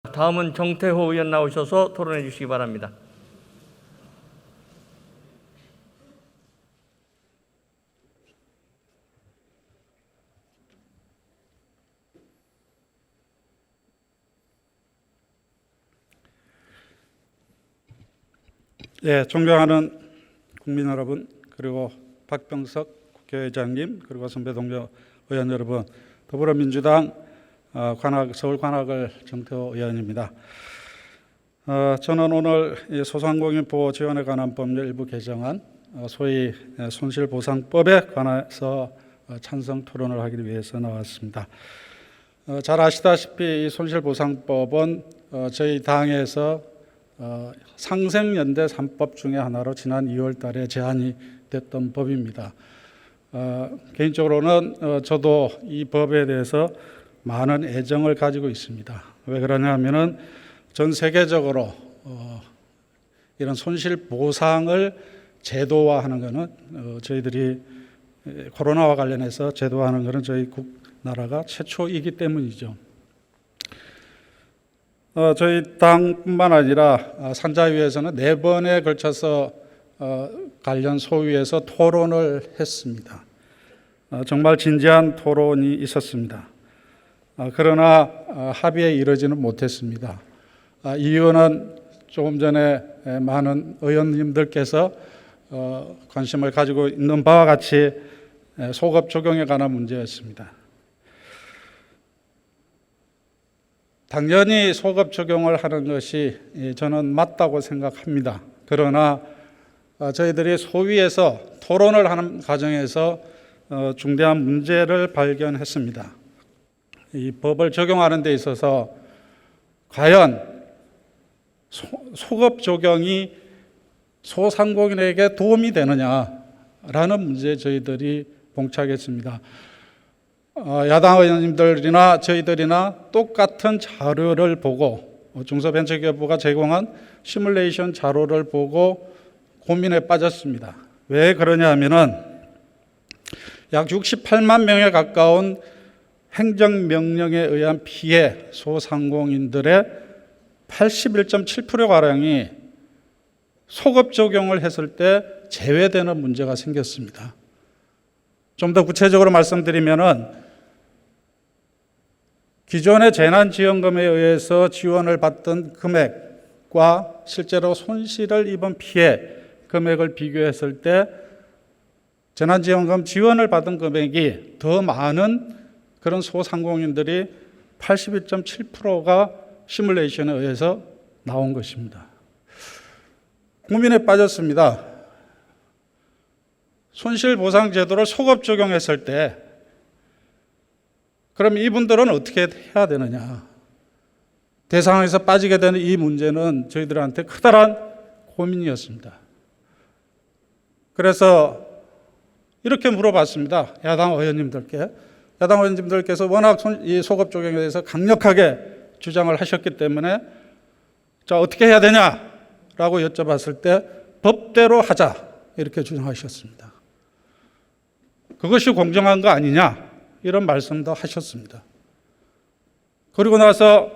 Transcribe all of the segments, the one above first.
다음은 정태호 의원 나오셔서 토론해 주시기 바랍니다. 예, 존경하는 국민 여러분, 그리고 박병석 국회의장님, 그리고 선배 동료 의원 여러분, 더불어민주당 서울 관악을 정태호 의원입니다. 저는 오늘 소상공인 보호 지원에 관한 법률 일부 개정안, 소위 손실보상법에 관해서 찬성 토론을 하기 위해서 나왔습니다. 잘 아시다시피 이 손실보상법은 저희 당에서 상생연대 3법 중에 하나로 지난 2월 달에 제안이 됐던 법입니다. 개인적으로는 저도 이 법에 대해서 많은 애정을 가지고 있습니다. 왜 그러냐 하면은 전 세계적으로 이런 손실 보상을 제도화하는 것은 저희들이 코로나와 관련해서 제도화하는 것은 저희 나라가 최초이기 때문이죠. 저희 당뿐만 아니라 산자위에서는 4번에 걸쳐서 관련 소위에서 토론을 했습니다. 정말 진지한 토론이 있었습니다. 그러나 합의에 이르지는 못했습니다. 이유는 조금 전에 많은 의원님들께서 관심을 가지고 있는 바와 같이 소급 적용에 관한 문제였습니다. 당연히 소급 적용을 하는 것이 저는 맞다고 생각합니다. 그러나 저희들이 소위에서 토론을 하는 과정에서 중대한 문제를 발견했습니다. 이 법을 적용하는 데 있어서 과연 소급 적용이 소상공인에게 도움이 되느냐라는 문제에 저희들이 봉착했습니다. 야당 의원님들이나 저희들이나 똑같은 자료를 보고 중소벤처기업부가 제공한 시뮬레이션 자료를 보고 고민에 빠졌습니다. 왜 그러냐 하면은 약 68만 명에 가까운 행정명령에 의한 피해 소상공인들의 81.7%가량이 소급 적용을 했을 때 제외되는 문제가 생겼습니다. 좀 더 구체적으로 말씀드리면은 기존의 재난지원금에 의해서 지원을 받던 금액과 실제로 손실을 입은 피해 금액을 비교했을 때 재난지원금 지원을 받은 금액이 더 많은 그런 소상공인들이 81.7%가 시뮬레이션에 의해서 나온 것입니다. 고민에 빠졌습니다. 손실보상제도를 소급 적용했을 때 그럼 이분들은 어떻게 해야 되느냐. 대상에서 빠지게 되는 이 문제는 저희들한테 커다란 고민이었습니다. 그래서 이렇게 물어봤습니다. 야당 의원님들께서 워낙 이 소급 적용에 대해서 강력하게 주장을 하셨기 때문에 자, 어떻게 해야 되냐라고 여쭤봤을 때 법대로 하자 이렇게 주장하셨습니다. 그것이 공정한 거 아니냐 이런 말씀도 하셨습니다. 그리고 나서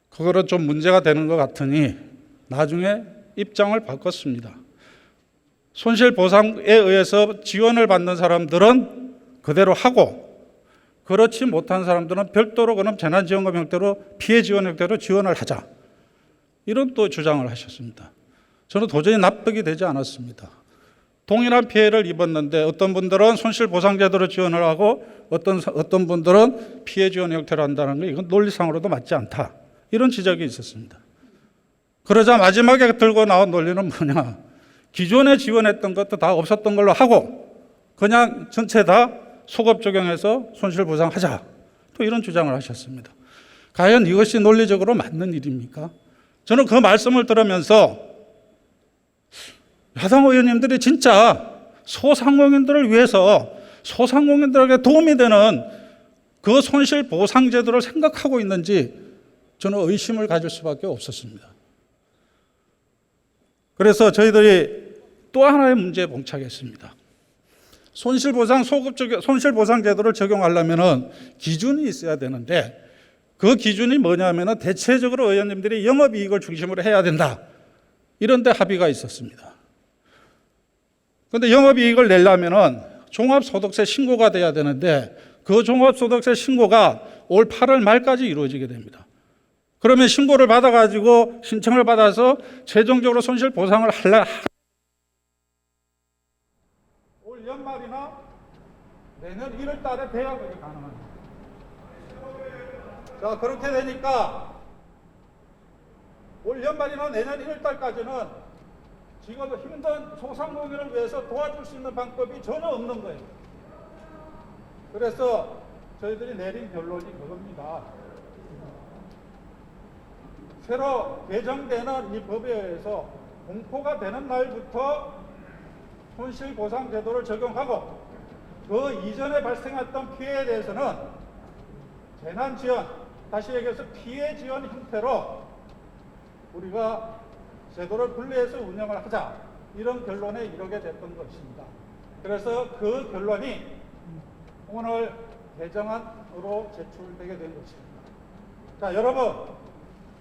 그거는 좀 문제가 되는 것 같으니 나중에 입장을 바꿨습니다. 손실보상에 의해서 지원을 받는 사람들은 그대로 하고 그렇지 못한 사람들은 별도로 그럼 재난지원금 형태로 피해 지원 형태로 지원을 하자. 이런 또 주장을 하셨습니다. 저는 도저히 납득이 되지 않았습니다. 동일한 피해를 입었는데 어떤 분들은 손실보상제도로 지원을 하고 어떤 분들은 피해 지원 형태로 한다는 게 이건 논리상으로도 맞지 않다. 이런 지적이 있었습니다. 그러자 마지막에 들고 나온 논리는 뭐냐. 기존에 지원했던 것도 다 없었던 걸로 하고 그냥 전체 다 소급 적용해서 손실보상하자. 또 이런 주장을 하셨습니다. 과연 이것이 논리적으로 맞는 일입니까? 저는 그 말씀을 들으면서 야당 의원님들이 진짜 소상공인들을 위해서 소상공인들에게 도움이 되는 그 손실보상제도를 생각하고 있는지 저는 의심을 가질 수밖에 없었습니다. 그래서 저희들이 또 하나의 문제에 봉착했습니다. 손실보상제도를 적용하려면 기준이 있어야 되는데 그 기준이 뭐냐면은 대체적으로 의원님들이 영업이익을 중심으로 해야 된다. 이런 데 합의가 있었습니다. 그런데 영업이익을 내려면은 종합소득세 신고가 돼야 되는데 그 종합소득세 신고가 올 8월 말까지 이루어지게 됩니다. 그러면 신고를 받아가지고 신청을 받아서 최종적으로 손실 보상을 올 연말이나 내년 1월 달에 돼야 그게 가능합니다. 자, 그렇게 되니까 올 연말이나 내년 1월 달까지는 지금 힘든 소상공인을 위해서 도와줄 수 있는 방법이 전혀 없는 거예요. 그래서 저희들이 내린 결론이 그겁니다. 새로 개정되는 이 법에 의해서 공포가 되는 날부터 손실보상 제도를 적용하고 그 이전에 발생했던 피해에 대해서는 재난지원, 다시 얘기해서 피해지원 형태로 우리가 제도를 분리해서 운영을 하자, 이런 결론에 이르게 됐던 것입니다. 그래서 그 결론이 오늘 개정안으로 제출되게 된 것입니다. 자, 여러분,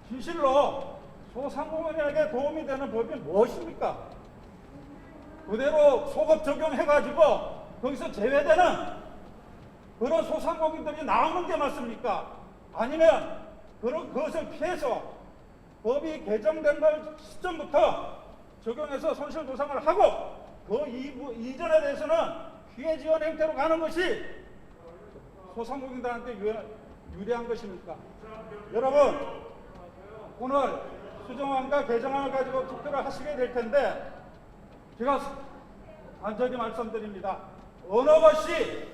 진실로 소상공인에게 도움이 되는 법이 무엇입니까? 그대로 소급 적용해가지고 거기서 제외되는 그런 소상공인들이 나오는 게 맞습니까? 아니면 그것을 피해서 법이 개정된 걸 시점부터 적용해서 손실보상을 하고 그 이전에 대해서는 피해지원 형태로 가는 것이 소상공인들한테 유리한 것입니까? 여러분, 오늘 수정안과 개정안을 가지고 투표를 하시게 될 텐데 제가 간절히 말씀드립니다. 어느 것이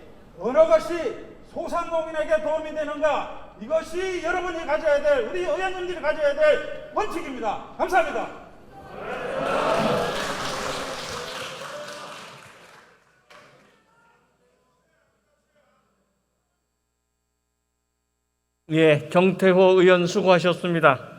소상공인에게 도움이 되는가, 이것이 여러분이 가져야 될, 우리 의원님들이 가져야 될 원칙입니다. 감사합니다. 예, 정태호 의원 수고하셨습니다.